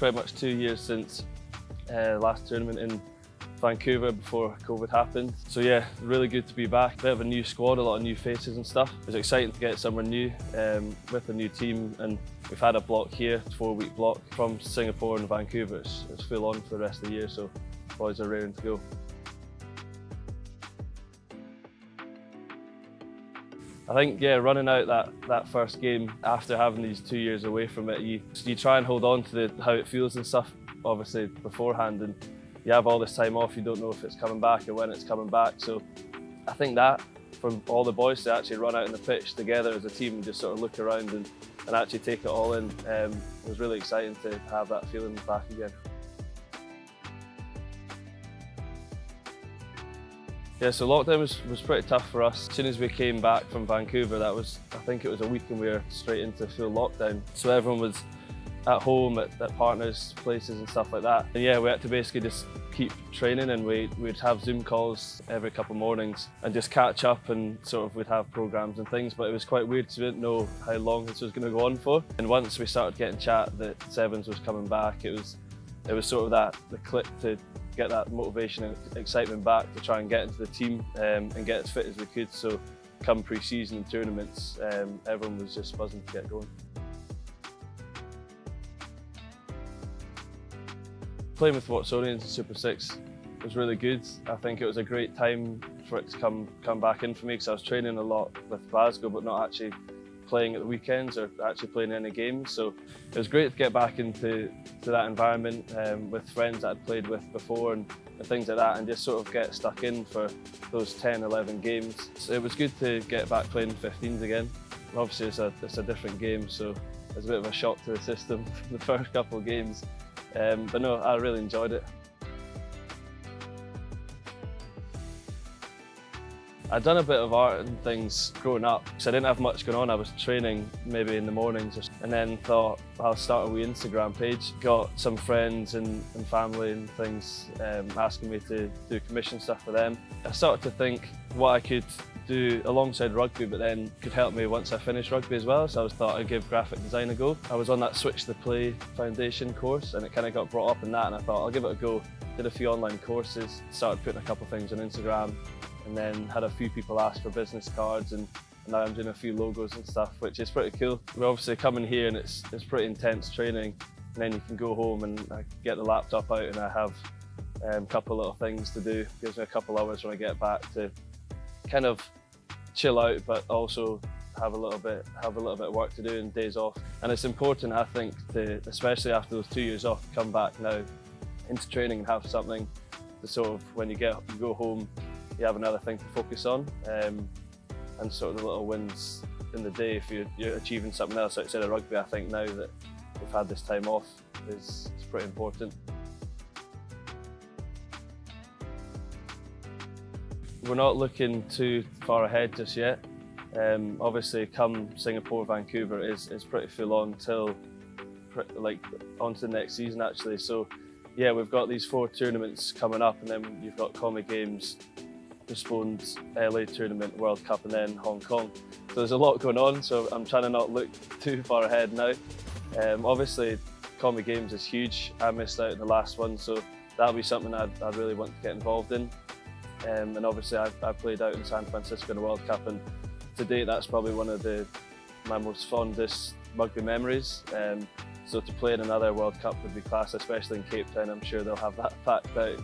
pretty much 2 years since last tournament in Vancouver before COVID happened. So yeah, really good to be back. Bit of a new squad, a lot of new faces and stuff. It was exciting to get somewhere new with a new team, and we've had a block here, 4-week block from Singapore and Vancouver. It's full on for the rest of the year, so boys are raring to go. I think, yeah, running out that first game after having these 2 years away from it, you try and hold on to how it feels and stuff, obviously beforehand, and you have all this time off, you don't know if it's coming back or when it's coming back. So I think that for all the boys to actually run out on the pitch together as a team and just sort of look around and actually take it all in was really exciting to have that feeling back again. Yeah, so lockdown was pretty tough for us. As soon as we came back from Vancouver, I think it was a week and we were straight into full lockdown. So everyone was at home, at partners' places and stuff like that. And yeah, we had to basically just keep training, and we'd have Zoom calls every couple of mornings and just catch up, and sort of we'd have programs and things, but it was quite weird because we didn't know how long this was going to go on for. And once we started getting chat that Sevens was coming back, it was sort of the click to get that motivation and excitement back to try and get into the team and get as fit as we could. So come pre-season and tournaments, everyone was just buzzing to get going. Playing with Watsonians in Super 6 was really good. I think it was a great time for it to come back in for me, because I was training a lot with Glasgow but not actually playing at the weekends or actually playing any games. So it was great to get back into that environment with friends that I'd played with before and things like that, and just sort of get stuck in for those 10, 11 games. So it was good to get back playing 15s again. Obviously it's a different game, so it's a bit of a shock to the system for the first couple of games. But no, I really enjoyed it. I'd done a bit of art and things growing up, because I didn't have much going on. I was training maybe in the mornings, and then thought I'll start a wee Instagram page. Got some friends and family and things asking me to do commission stuff for them. I started to think what I could do alongside rugby, but then could help me once I finished rugby as well. So I thought I'd give graphic design a go. I was on that Switch the Play foundation course, and it kind of got brought up in that, and I thought I'll give it a go. Did a few online courses, started putting a couple of things on Instagram, and then had a few people ask for business cards, and now I'm doing a few logos and stuff, which is pretty cool. We're obviously coming here and it's pretty intense training, and then you can go home and I get the laptop out and I have a couple of little things to do. Gives me a couple hours when I get back to kind of chill out, but also have a little bit of work to do and days off. And it's important, I think, to, especially after those 2 years off, come back now into training and have something to sort of, when you go home, you have another thing to focus on, and sort of the little wins in the day. If you're achieving something else outside of rugby, I think now that we've had this time off is pretty important. We're not looking too far ahead just yet. Obviously, come Singapore, Vancouver is pretty full on till on to the next season actually. So yeah, we've got these 4 tournaments coming up, and then you've got Commie Games, postponed LA tournament, World Cup, and then Hong Kong. So there's a lot going on, so I'm trying to not look too far ahead now. Obviously, Commie Games is huge. I missed out in the last one, so that'll be something I'd really want to get involved in. And obviously, I played out in San Francisco in the World Cup, and to date, that's probably one of my most fondest rugby memories. So to play in another World Cup would be class, especially in Cape Town. I'm sure they'll have that packed out.